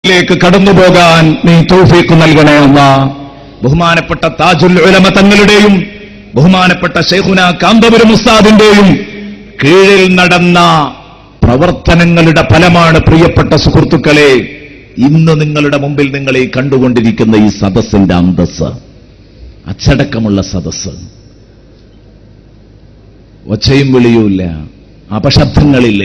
ിലേക്ക് കടന്നുപോകാൻ നീ തൗഫീഖ് നൽകണേ അല്ലാഹ്. ബഹുമാനപ്പെട്ട താജുൽ ഉലമ തങ്ങളുടെയും ബഹുമാനപ്പെട്ട ശൈഖുന കാന്തപുരം ഉസ്താദിന്റെയും കീഴിൽ നടന്ന പ്രവർത്തനങ്ങളുടെ ഫലമാണ് പ്രിയപ്പെട്ട സുഹൃത്തുക്കളെ ഇന്ന് നിങ്ങളുടെ മുമ്പിൽ നിങ്ങൾ ഈ കണ്ടുകൊണ്ടിരിക്കുന്ന ഈ സദസ്സിന്റെ അന്തസ്സ്, അച്ചടക്കമുള്ള സദസ്സ്. ഒച്ചയും വിളിയുമില്ല, അപശബ്ദങ്ങളില്ല.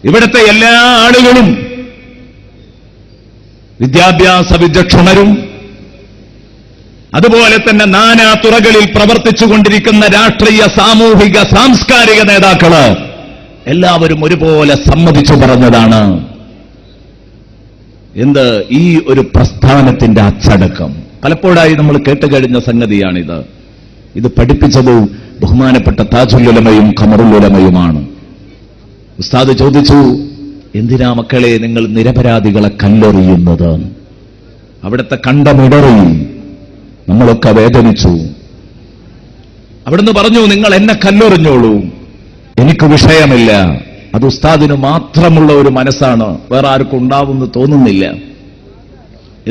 ഇവിടുത്തെ എല്ലാ ആളുകളും വിദ്യാഭ്യാസ വിചക്ഷണരും അതുപോലെ തന്നെ നാനാ തുറകളിൽ പ്രവർത്തിച്ചുകൊണ്ടിരിക്കുന്ന രാഷ്ട്രീയ, സാമൂഹിക, സാംസ്കാരിക നേതാക്കള് എല്ലാവരും ഒരുപോലെ സമ്മതിച്ചു പറഞ്ഞതാണ് എന്ത്? ഈ ഒരു പ്രസ്ഥാനത്തിന്റെ അച്ചടക്കം. പലപ്പോഴായി നമ്മൾ കേട്ടുകഴിഞ്ഞ സംഗതിയാണിത്. ഇത് പഠിപ്പിച്ചത് ബഹുമാനപ്പെട്ട താജുൽ ഉലമയും ഖമറുൽ ഉലമയുമാണ്. ഉസ്താദ് ചോദിച്ചു, എന്തിനാ മക്കളെ നിങ്ങൾ നിരപരാധികളെ കല്ലെറിയുന്നത്? അവിടുത്തെ കണ്ടമിടറി, നമ്മളൊക്കെ വേദനിച്ചു. അവിടുന്ന് പറഞ്ഞു, നിങ്ങൾ എന്നെ കല്ലെറിഞ്ഞോളൂ, എനിക്ക് വിഷയമില്ല. അത് ഉസ്താദിന് മാത്രമുള്ള ഒരു മനസ്സാണ്, വേറെ ആർക്കും ഉണ്ടാവുമെന്ന് തോന്നുന്നില്ല.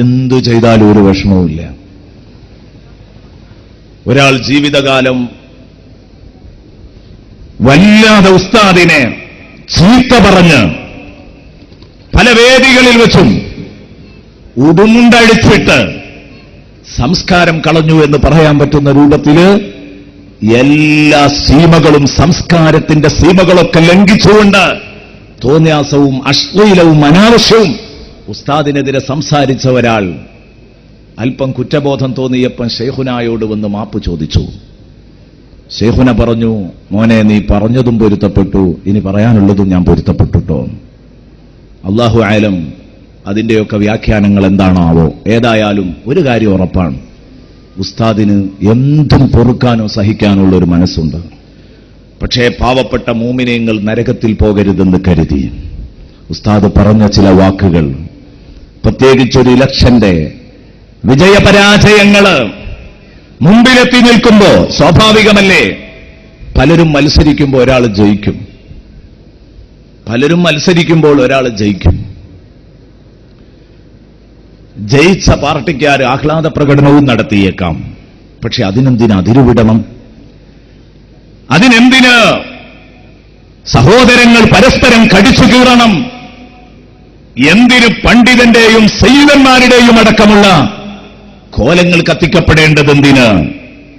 എന്തു ചെയ്താലും ഒരു വിഷമവുമില്ല. ഒരാൾ ജീവിതകാലം വല്ലാതെ ഉസ്താദിനെ ചീത്ത പറഞ്ഞ് പല വേദികളിൽ വെച്ചും ഉടുമുണ്ടടിച്ചിട്ട് സംസ്കാരം കളഞ്ഞു എന്ന് പറയാൻ പറ്റുന്ന രൂപത്തില് എല്ലാ സീമകളും, സംസ്കാരത്തിന്റെ സീമകളൊക്കെ ലംഘിച്ചുകൊണ്ട് തോന്യാസവും അശ്ലീലവും അനാവശ്യവും ഉസ്താദിനെതിരെ സംസാരിച്ച ഒരാൾ അല്പം കുറ്റബോധം തോന്നിയപ്പോൾ ശൈഖുനായോട് വന്ന് മാപ്പ് ചോദിച്ചു. ശൈഖുന പറഞ്ഞു, മോനെ, നീ പറഞ്ഞതും പൊരുത്തപ്പെട്ടു, ഇനി പറയാനുള്ളതും ഞാൻ പൊരുത്തപ്പെട്ടുട്ടോ. അല്ലാഹു ആലം അതിന്റെയൊക്കെ വ്യാഖ്യാനങ്ങൾ എന്താണാവോ. ഏതായാലും ഒരു കാര്യം ഉറപ്പാണ്, ഉസ്താദിന് എന്തും പൊറുക്കാനോ സഹിക്കാനുള്ള ഒരു മനസ്സുണ്ട്. പക്ഷേ പാവപ്പെട്ട മോമിനീങ്ങൾ നരകത്തിൽ പോകരുതെന്ന് കരുതി ഉസ്താദ് പറഞ്ഞ ചില വാക്കുകൾ, പ്രത്യേകിച്ചൊരു ഇലക്ഷന്റെ വിജയപരാജയങ്ങള് മുമ്പിലെത്തി നിൽക്കുമ്പോ സ്വാഭാവികമല്ലേ, പലരും മത്സരിക്കുമ്പോൾ ഒരാൾ ജയിക്കും, പലരും മത്സരിക്കുമ്പോൾ ഒരാൾ ജയിക്കും. ജയിച്ച പാർട്ടിക്കാർ ആഹ്ലാദ പ്രകടനവും നടത്തിയേക്കാം. പക്ഷെ അതിനെന്തിന് അതിരുവിടണം? അതിനെന്തിന് സഹോദരങ്ങൾ പരസ്പരം കടിച്ചു കീറണം? എന്തിന് പണ്ഡിതന്റെയും സയ്യിദന്മാരുടെയും അടക്കമുള്ള കോലങ്ങൾ കത്തിക്കപ്പെടേണ്ടതെന്തിന്?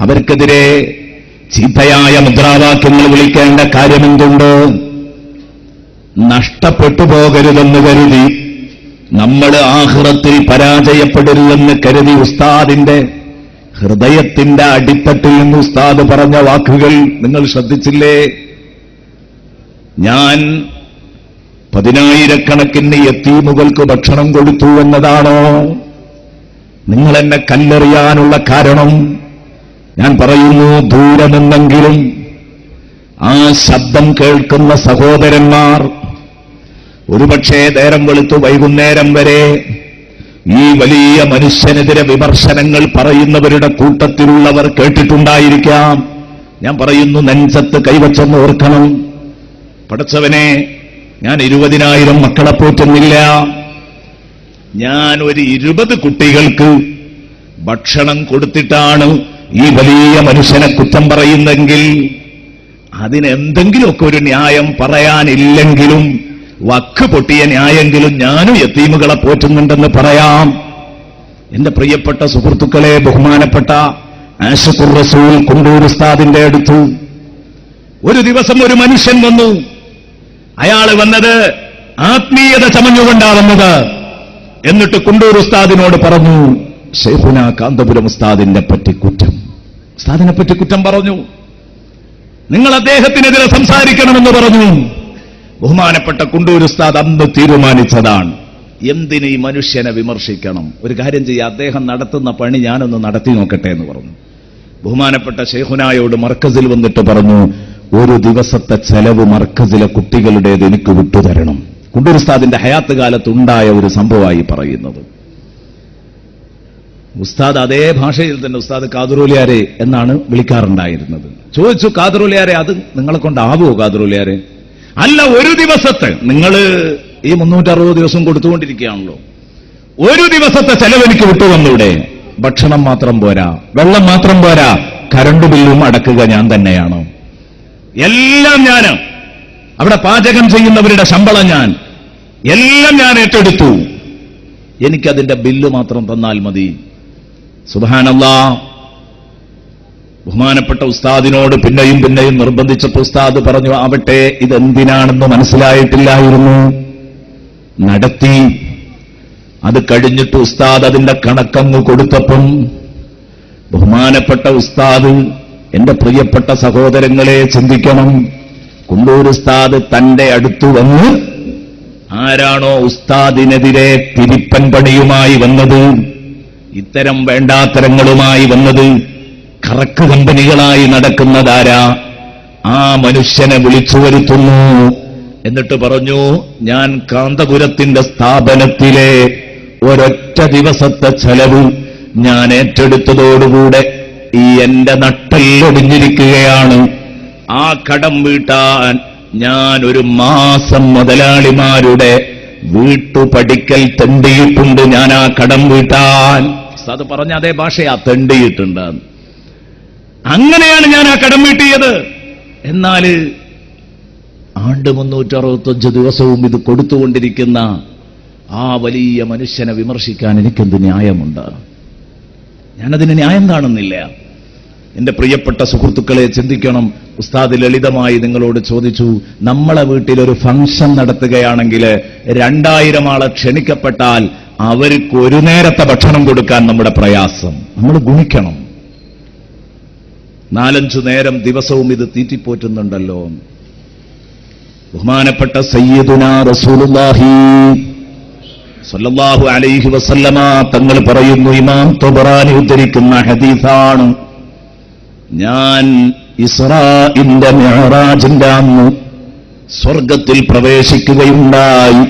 അവർക്കെതിരെ ചീത്തയായ മുദ്രാവാക്യങ്ങൾ വിളിക്കേണ്ട കാര്യമെന്തുണ്ട്? നഷ്ടപ്പെട്ടു പോകരുതെന്ന് കരുതി, നമ്മൾ ആഖിറത്തിൽ പരാജയപ്പെടരുതെന്ന് കരുതി ഉസ്താദിന്റെ ഹൃദയത്തിന്റെ അടിത്തട്ടിൽ നിന്ന് ഉസ്താദ് പറഞ്ഞ വാക്കുകൾ നിങ്ങൾ ശ്രദ്ധിച്ചില്ലേ? ഞാൻ 10,000-കണക്കിന് യതീമുകൾക്ക് ഭക്ഷണം കൊടുത്തു എന്നതാണോ നിങ്ങൾ എന്നെ കല്ലെറിയാനുള്ള കാരണം? ഞാൻ പറയുന്നു, ദൂരെ നിന്നെങ്കിലും ആ ശബ്ദം കേൾക്കുന്ന സഹോദരന്മാർ ഒരുപക്ഷേ നേരം വെളുത്തു വൈകുന്നേരം വരെ ഈ വലിയ മനുഷ്യനെതിരെ വിമർശനങ്ങൾ പറയുന്നവരുടെ കൂട്ടത്തിലുള്ളവർ കേട്ടിട്ടുണ്ടായിരിക്കാം. ഞാൻ പറയുന്നു, നെഞ്ചത്ത് കൈവച്ചെന്ന് ഓർക്കണം. പടച്ചവനെ, ഞാൻ 20,000 മക്കളെ പോറ്റുന്നില്ല. ഞാൻ ഒരു 20 കുട്ടികൾക്ക് ഭക്ഷണം കൊടുത്തിട്ടാണ് ഈ വലിയ മനുഷ്യനെ കുറ്റം പറയുന്നെങ്കിൽ അതിനെന്തെങ്കിലുമൊക്കെ ഒരു ന്യായം പറയാനില്ലെങ്കിലും, വക്ക് പൊട്ടിയ ന്യായെങ്കിലും ഞാനും യതീമുകളെ പോറ്റുന്നുണ്ടെന്ന് പറയാം. എന്റെ പ്രിയപ്പെട്ട സുഹൃത്തുക്കളെ, ബഹുമാനപ്പെട്ട ആശിഖുർ റസൂൽ കുണ്ടൂർ ഉസ്താദിന്റെ അടുത്ത് ഒരു ദിവസം ഒരു മനുഷ്യൻ വന്നു. അയാള് വന്നത് ആത്മീയത ചമഞ്ഞുകൊണ്ടാ വന്നത്. എന്നിട്ട് കുണ്ടൂർ ഉസ്താദിനോട് പറഞ്ഞു, ശൈഖുന കാന്തപുരം ഉസ്താദിനെ പറ്റി കുറ്റം, ഉസ്താദിനെ പറ്റി കുറ്റം പറഞ്ഞു. നിങ്ങൾ അദ്ദേഹത്തിനെതിരെ സംസാരിക്കണമെന്ന് പറഞ്ഞു. ബഹുമാനപ്പെട്ട കുണ്ടൂർ ഉസ്താദ് അന്ന് തീരുമാനിച്ചതാണ്, എന്തിന് ഈ മനുഷ്യനെ വിമർശിക്കണം? ഒരു കാര്യം ചെയ്യുക, അദ്ദേഹം നടത്തുന്ന പണി ഞാനൊന്ന് നടത്തി നോക്കട്ടെ എന്ന് പറഞ്ഞു. ബഹുമാനപ്പെട്ട ശൈഖുനായോട് മർക്കസിൽ വന്നിട്ട് പറഞ്ഞു, ഒരു ദിവസത്തെ ചെലവ് മർക്കസിലെ കുട്ടികളുടേത് എനിക്ക് വിട്ടുതരണം. കുണ്ടൂർ ഉസ്താദിന്റെ ഹയാത്ത് കാലത്ത് ഉണ്ടായ ഒരു സംഭവമായി പറയുന്നത്. ഉസ്താദ് അതേ ഭാഷയിൽ തന്നെ ഉസ്താദ് ഖാദിറുലിയാരെ എന്നാണ് വിളിക്കാറുണ്ടായിരുന്നത്. ചോദിച്ചു, ഖാദിറുലിയാരെ, അത് നിങ്ങളെ കൊണ്ടാവുമോ ഖാദിറുലിയാരെ? അല്ല, ഒരു ദിവസത്തെ നിങ്ങൾ ഈ 360 ദിവസം കൊടുത്തുകൊണ്ടിരിക്കുകയാണല്ലോ. ഒരു ദിവസത്തെ ചെലവെനിക്ക് വിട്ടുവന്നൂടെ? ഭക്ഷണം മാത്രം പോരാ, വെള്ളം മാത്രം പോരാ, കറണ്ട് ബില്ലും അടക്കുക ഞാൻ തന്നെയാണ്. എല്ലാം ഞാൻ, അവിടെ പാചകം ചെയ്യുന്നവരുടെ ശമ്പളം എല്ലാം ഞാൻ ഏറ്റെടുത്തു. എനിക്കതിന്റെ ബില്ല് മാത്രം തന്നാൽ മതി. സുബ്ഹാനല്ലാഹ്. ബഹുമാനപ്പെട്ട ഉസ്താദിനോട് പിന്നെയും പിന്നെയും നിർബന്ധിച്ചപ്പോൾ ഉസ്താദ് പറഞ്ഞു, ആവട്ടെ, ഇതെന്തിനാണെന്ന് മനസ്സിലായിട്ടില്ലായിരുന്നു. നടത്തി. അത് കഴിഞ്ഞിട്ട് ഉസ്താദ് അതിന്റെ കണക്കങ്ങ് കൊടുത്തപ്പം ബഹുമാനപ്പെട്ട ഉസ്താദ്, എന്റെ പ്രിയപ്പെട്ട സഹോദരങ്ങളെ ചിന്തിക്കണം, കുണ്ടൂർ ഉസ്താദ് തന്റെ അടുത്തു വന്ന് ആരാണോ ഉസ്താദിനെതിരെ തിരിപ്പൻ പണിയുമായി വന്നത്, ഇത്തരം വേണ്ടാത്തരങ്ങളുമായി വന്നത്, കറക്ക് കമ്പനികളായി നടക്കുന്നതാരാ, ആ മനുഷ്യനെ വിളിച്ചു വരുത്തുന്നു. എന്നിട്ട് പറഞ്ഞു, ഞാൻ കാന്തപുരത്തിന്റെ സ്ഥാപനത്തിലെ ഒരൊറ്റ ദിവസത്തെ ചെലവ് ഞാൻ ഏറ്റെടുത്തതോടുകൂടെ ഈ എന്റെ നട്ടെല്ലൊടിഞ്ഞിരിക്കുകയാണ്. ആ കടം വീട്ടാൻ ഞാൻ ഒരു മാസം മുതലാളിമാരുടെ വീട്ടുപടിക്കൽ തെണ്ടിയിട്ടുണ്ട്. ഞാൻ ആ കടം വീട്ടാൻ, അത് പറഞ്ഞ അതേ ഭാഷയാ, തെണ്ടിയിട്ടുണ്ട്. അങ്ങനെയാണ് ഞാൻ ആ കടം വീട്ടിയത്. എന്നാൽ ആണ്ട് 365 ദിവസവും ഇത് കൊടുത്തുകൊണ്ടിരിക്കുന്ന ആ വലിയ മനുഷ്യനെ വിമർശിക്കാൻ എനിക്കെന്ത് ന്യായമുണ്ട്? ഞാനതിന് ന്യായം കാണുന്നില്ല. എന്റെ പ്രിയപ്പെട്ട സുഹൃത്തുക്കളെ ചിന്തിക്കണം. ഉസ്താദ് ലളിതമായി നിങ്ങളോട് ചോദിച്ചു, നമ്മളെ വീട്ടിലൊരു ഫംഗ്ഷൻ നടത്തുകയാണെങ്കിൽ 2000 ആളെ ക്ഷണിക്കപ്പെട്ടാൽ അവർക്ക് ഒരു നേരത്തെ ഭക്ഷണം കൊടുക്കാൻ നമ്മുടെ പ്രയാസം, നമ്മൾ ഗുണിക്കണം. 4-5 നേരം ദിവസവും ഇത് തീറ്റിപ്പോറ്റുന്നുണ്ടല്ലോ. ബഹുമാനപ്പെട്ട സയ്യിദുനാ റസൂലുള്ളാഹി സ്വല്ലല്ലാഹു അലൈഹി വസല്ലമ തങ്ങൾ പറയുന്നു, ഇമാം ത്വബറാനി ഉദ്ധരിക്കുന്ന ഹദീസാണ്, ഞാൻ ഇസ്രാഇന്റെ മിഅ്റാജിന്റെ അന്ന് സ്വർഗത്തിൽ പ്രവേശിക്കുകയുണ്ടായി.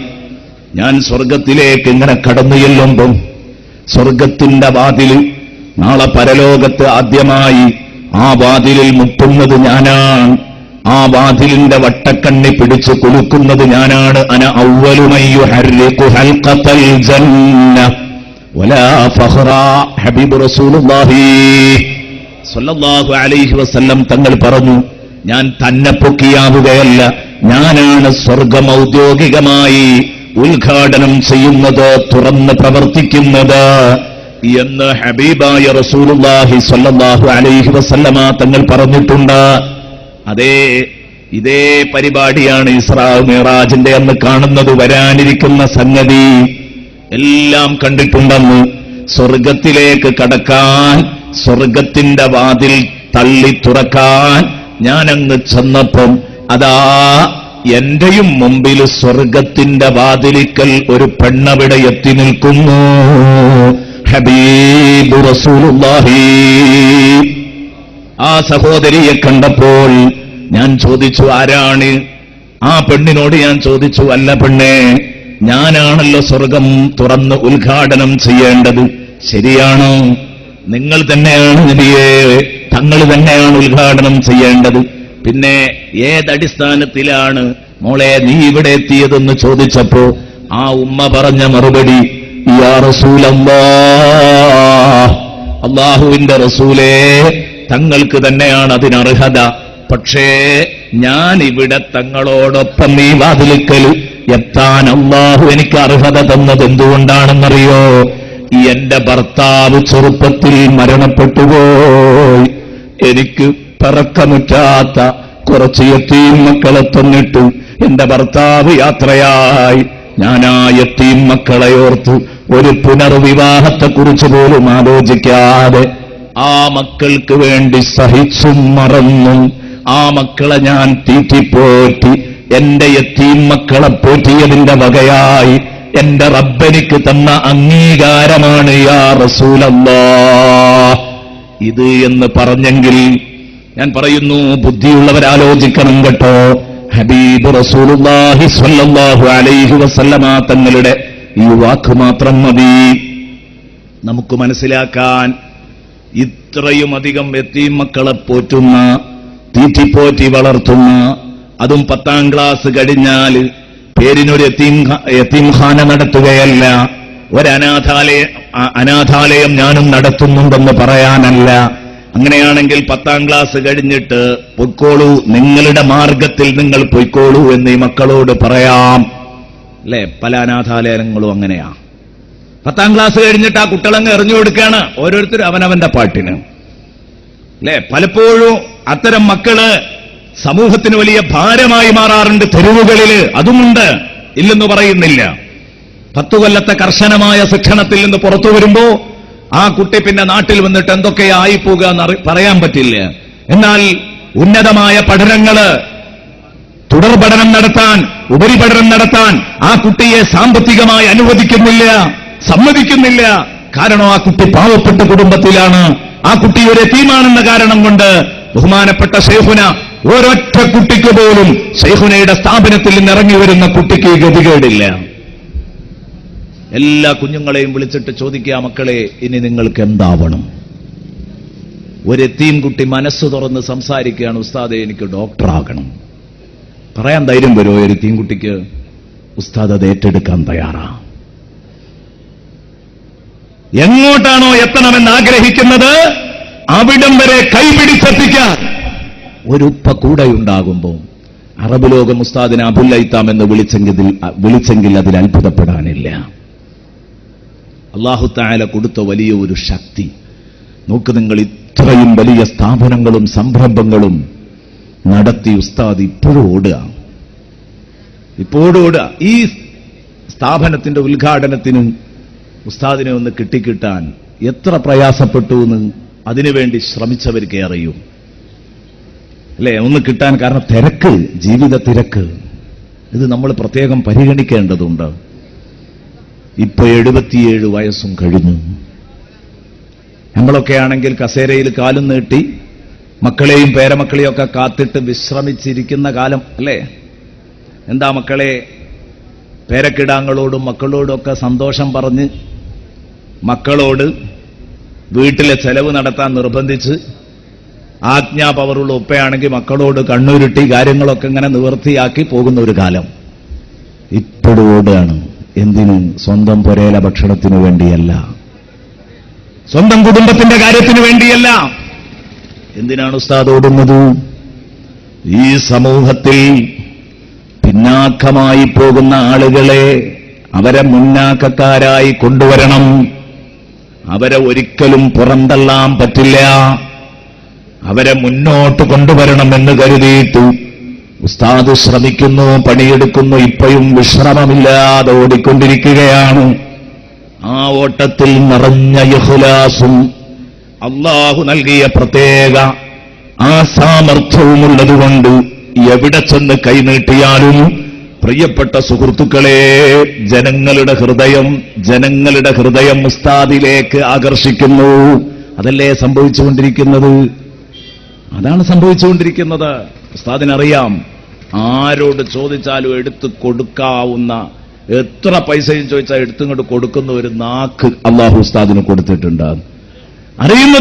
ഞാൻ സ്വർഗത്തിലേക്ക് ഇങ്ങനെ കടന്നു ചെല്ലുമ്പം സ്വർഗത്തിന്റെ വാതിൽ, നാളെ പരലോകത്ത് ആദ്യമായി ആ വാതിലിൽ മുട്ടുന്നത് ഞാനാണ്. ആ വാതിലിന്റെ വട്ടക്കണ്ണി പിടിച്ച് കുലുക്കുന്നത് ഞാനാണ്. അന അവ്വലു മൻ യുഹർരിഖു ഹൽഖത്തൽ ജന്ന വലാ ഫഖറ. ഹബീബ് റസൂലുള്ളാഹി സ്വല്ലല്ലാഹു അലൈഹി വസല്ലം തങ്ങൾ പറഞ്ഞു, ഞാൻ തന്നെ പൊക്കിയാവുകയല്ല, ഞാനാണ് സ്വർഗം ഔദ്യോഗികമായി ഉദ്ഘാടനം ചെയ്യുന്നത്, തുറന്ന് പ്രവർത്തിക്കുന്നത് എന്ന് ഹബീബായ റസൂലുള്ളാഹി സ്വല്ലല്ലാഹു അലൈഹി വസല്ലമ തങ്ങൾ പറഞ്ഞിട്ടുണ്ട്. അതേ, ഇതേ പരിപാടിയാണ് ഇസ്രാ മിഅ്റാജിന്റെ അന്ന് കാണുന്നത്. വരാനിരിക്കുന്ന സംഗതി എല്ലാം കണ്ടിട്ടുണ്ടെന്ന്. സ്വർഗത്തിലേക്ക് കടക്കാൻ, സ്വർഗത്തിന്റെ വാതിൽ തള്ളി തുറക്കാൻ ഞാനങ്ങ് ചെന്നപ്പം അതാ എന്റെയും മുമ്പിൽ സ്വർഗത്തിന്റെ വാതിലിക്കൽ ഒരു പെണ്ണവിടെ എത്തി നിൽക്കുന്നു. ഹബീബ് റസൂലുള്ളാഹി. ആ സഹോദരിയെ കണ്ടപ്പോൾ ഞാൻ ചോദിച്ചു, ആരാണ്? ആ പെണ്ണിനോട് ഞാൻ ചോദിച്ചു, അല്ല പെണ്ണേ, ഞാനാണല്ലോ സ്വർഗം തുറന്ന് ഉദ്ഘാടനം ചെയ്യേണ്ടത്. ശരിയാണോ? നിങ്ങൾ തന്നെയാണ് നബിയേ, തങ്ങൾ തന്നെയാണ് ഉദ്ഘാടനം ചെയ്യേണ്ടത്. പിന്നെ ഏതടിസ്ഥാനത്തിലാണ് മോളെ നീ ഇവിടെ എത്തിയതെന്ന് ചോദിച്ചപ്പോ ആ ഉമ്മ പറഞ്ഞ മറുപടി, യാ റസൂലല്ലാഹ്, അല്ലാഹുവിന്റെ റസൂലേ, തങ്ങൾക്ക് തന്നെയാണ് അതിനർഹത. പക്ഷേ ഞാൻ ഇവിടെ തങ്ങളോടൊപ്പം ഈ വാതിലിക്കൽ എത്താൻ അല്ലാഹു എനിക്ക് അർഹത തന്നത് എന്തുകൊണ്ടാണെന്നറിയോ? എന്റെ ഭർത്താവ് ചെറുപ്പത്തിൽ മരണപ്പെട്ടുപോയി. എനിക്ക് പിറക്കമുറ്റാത്ത കുറച്ച് യത്തീം മക്കളെ തന്നിട്ട് എന്റെ ഭർത്താവ് യാത്രയായി. ഞാൻ ആ യത്തീം മക്കളെ ഓർത്ത് ഒരു പുനർവിവാഹത്തെക്കുറിച്ച് പോലും ആലോചിക്കാതെ ആ മക്കൾക്ക് വേണ്ടി സഹിച്ചും മറന്നും ആ മക്കളെ ഞാൻ തീറ്റിപ്പോറ്റി, എന്റെ യത്തീം മക്കളെ പോറ്റിയതിന്റെ വകയായി എന്റെ റബ്ബെനിക്ക് തന്ന അംഗീകാരമാണ് യാ റസൂലല്ലാഹ് ഇത് എന്ന് പറഞ്ഞെങ്കിൽ, ഞാൻ പറയുന്നു, ബുദ്ധിയുള്ളവരാലോചിക്കണം കേട്ടോ. ഹബീബ് റസൂലുള്ളാഹി സ്വല്ലല്ലാഹു അലൈഹി വസല്ലമ തങ്ങളുടെ ഈ വാക്ക് മാത്രം മതി നമുക്ക് മനസ്സിലാക്കാൻ. ഇത്രയും അധികം യതീം മക്കളെ പോറ്റുന്ന, തീറ്റിപ്പോറ്റി വളർത്തുന്ന, അതും 10ാം ക്ലാസ് കഴിഞ്ഞാൽ പേരിനൊരു യതീംഖാന നടത്തുകയല്ല, അനാഥാലയം ഞാനും നടത്തുന്നുണ്ടെന്ന് പറയാനല്ല. അങ്ങനെയാണെങ്കിൽ 10ാം ക്ലാസ് കഴിഞ്ഞിട്ട് പൊയ്ക്കോളൂ, നിങ്ങളുടെ മാർഗത്തിൽ നിങ്ങൾ പൊയ്ക്കോളൂ എന്ന് ഈ മക്കളോട് പറയാം. അല്ലെ, പല അനാഥാലയങ്ങളും അങ്ങനെയാ. 10ാം ക്ലാസ് കഴിഞ്ഞിട്ട് ആ കുട്ടികളങ്ങ് എറിഞ്ഞു കൊടുക്കുകയാണ്, ഓരോരുത്തരും അവനവന്റെ പാട്ടിന്. അല്ലെ, പലപ്പോഴും അത്തരം മക്കള് സമൂഹത്തിന് വലിയ ഭാരമായി മാറാറുണ്ട് തെരുവുകളിൽ. അതുമുണ്ട്, ഇല്ലെന്ന് പറയുന്നില്ല. 10 കൊല്ലത്തെ കർശനമായ ശിക്ഷണത്തിൽ നിന്ന് പുറത്തു വരുമ്പോ ആ കുട്ടി പിന്നെ നാട്ടിൽ വന്നിട്ട് എന്തൊക്കെയായി പോകുക എന്ന് പറയാൻ പറ്റില്ല. എന്നാൽ ഉന്നതമായ പഠനങ്ങള്, തുടർ പഠനം നടത്താൻ, ഉപരിപഠനം നടത്താൻ ആ കുട്ടിയെ സാമ്പത്തികമായി അനുവദിക്കുന്നില്ല, സമ്മതിക്കുന്നില്ല. കാരണം ആ കുട്ടി പാവപ്പെട്ട കുടുംബത്തിലാണ്, ആ കുട്ടി ഒരു യതീമാണെന്ന കാരണം കൊണ്ട് ബഹുമാനപ്പെട്ട ശൈഖുന ഒരൊറ്റ കുട്ടിക്ക് പോലും ശൈഖുനയുടെ സ്ഥാപനത്തിൽ നിന്ന് ഇറങ്ങി വരുന്ന കുട്ടിക്ക് ഗതികേടില്ല. എല്ലാ കുഞ്ഞുങ്ങളെയും വിളിച്ചിട്ട് ചോദിക്കുക, മക്കളെ ഇനി നിങ്ങൾക്ക് എന്താവണം? ഒരു യതീം കുട്ടി മനസ്സ് തുറന്ന് സംസാരിക്കുകയാണ്, ഉസ്താദെ എനിക്ക് ഡോക്ടറാകണം. പറയാൻ ധൈര്യം വരുമോ ഒരു യതീം കുട്ടിക്ക്? ഉസ്താദ് അത് ഏറ്റെടുക്കാൻ തയ്യാറാ. എങ്ങോട്ടാണോ എത്തണമെന്ന് ആഗ്രഹിക്കുന്നത് അവിടം വരെ കൈപിടിച്ചെത്തിക്കാൻ ഒരു ഉപ്പ കൂടെയുണ്ടാകുമ്പോൾ അറബ് ലോകം ഉസ്താദിനെ അബുൽ ഐത്താം എന്ന് വിളിച്ചെങ്കിൽ അതിൽ അത്ഭുതപ്പെടാനില്ല. അല്ലാഹു തആല കൊടുത്ത വലിയ ഒരു ശക്തി നോക്ക്. നിങ്ങൾ ഇത്രയും വലിയ സ്ഥാപനങ്ങളും സംരംഭങ്ങളും നടത്തി ഉസ്താദ് ഇപ്പോഴും ഓടുക. ഈ സ്ഥാപനത്തിന്റെ ഉദ്ഘാടനത്തിന് ഉസ്താദിനെ ഒന്ന് കിട്ടിക്കിട്ടാൻ എത്ര പ്രയാസപ്പെട്ടു എന്ന് അതിനുവേണ്ടി ശ്രമിച്ചവർക്ക് അറിയൂ. അല്ലെ, ഒന്ന് കിട്ടാൻ. കാരണം തിരക്ക്, ജീവിത തിരക്ക്, ഇത് നമ്മൾ പ്രത്യേകം പരിഗണിക്കേണ്ടതുണ്ട്. ഇപ്പൊ 77 വയസ്സും കഴിഞ്ഞു. നമ്മളൊക്കെ ആണെങ്കിൽ കസേരയിൽ കാലും നീട്ടി മക്കളെയും പേരമക്കളെയും ഒക്കെ കാത്തിട്ട് വിശ്രമിച്ചിരിക്കുന്ന കാലം അല്ലേ? എന്താ മക്കളെ, പേരക്കിടാങ്ങളോടും മക്കളോടും ഒക്കെ സന്തോഷം പറഞ്ഞ് മക്കളോട് വീട്ടിലെ ചെലവ് നടത്താൻ നിർബന്ധിച്ച് ആജ്ഞാപവറുള്ള ഉപ്പയാണെങ്കിൽ മക്കളോട് കണ്ണുരുട്ടി കാര്യങ്ങളൊക്കെ ഇങ്ങനെ നിവൃത്തിയാക്കി പോകുന്ന ഒരു കാലം ഇപ്പോഴും ഓടുകയാണ്. എന്തിന്? സ്വന്തം പുരയിലെ ഭക്ഷണത്തിനു വേണ്ടിയല്ല, സ്വന്തം കുടുംബത്തിന്റെ കാര്യത്തിനു വേണ്ടിയല്ല. എന്തിനാണ് ഉസ്താദ് ഓടുന്നത്? ഈ സമൂഹത്തിൽ പിന്നാക്കമായി പോകുന്ന ആളുകളെ അവരെ മുന്നാക്കക്കാരായി കൊണ്ടുവരണം. അവരെ ഒരിക്കലും പുറന്തള്ളാൻ പറ്റില്ല. അവരെ മുന്നോട്ട് കൊണ്ടുവരണമെന്ന് കരുതിയിട്ട് ഉസ്താദ് ശ്രമിക്കുന്നു, പണിയെടുക്കുന്നു. ഇപ്പോഴും വിശ്രമമില്ലാതെ ഓടിക്കൊണ്ടിരിക്കുകയാണ്. ആ ഓട്ടത്തിൽ നിറഞ്ഞ ഇഖ്ലാസും അല്ലാഹു നൽകിയ പ്രത്യേക ആ സാമർഥ്യവുമുള്ളതുകൊണ്ട് എവിടെ ചെന്ന് കൈനീട്ടിയാലും പ്രിയപ്പെട്ട സുഹൃത്തുക്കളെ, ജനങ്ങളുടെ ഹൃദയം ഉസ്താദിലേക്ക് ആകർഷിക്കുന്നു. അതല്ലേ സംഭവിച്ചുകൊണ്ടിരിക്കുന്നത്? അതാണ് സംഭവിച്ചുകൊണ്ടിരിക്കുന്നത്. ഉസ്താദിനറിയാം, ആരോട് ചോദിച്ചാലും എടുത്തു കൊടുക്കാവുന്ന, എത്ര പൈസയും ചോദിച്ചാൽ എടുത്തിങ്ങോട്ട് കൊടുക്കുന്ന ഒരു നാക്ക് അല്ലാഹു ഉസ്താദിന് കൊടുത്തിട്ടുണ്ട്. അറിയുന്നത്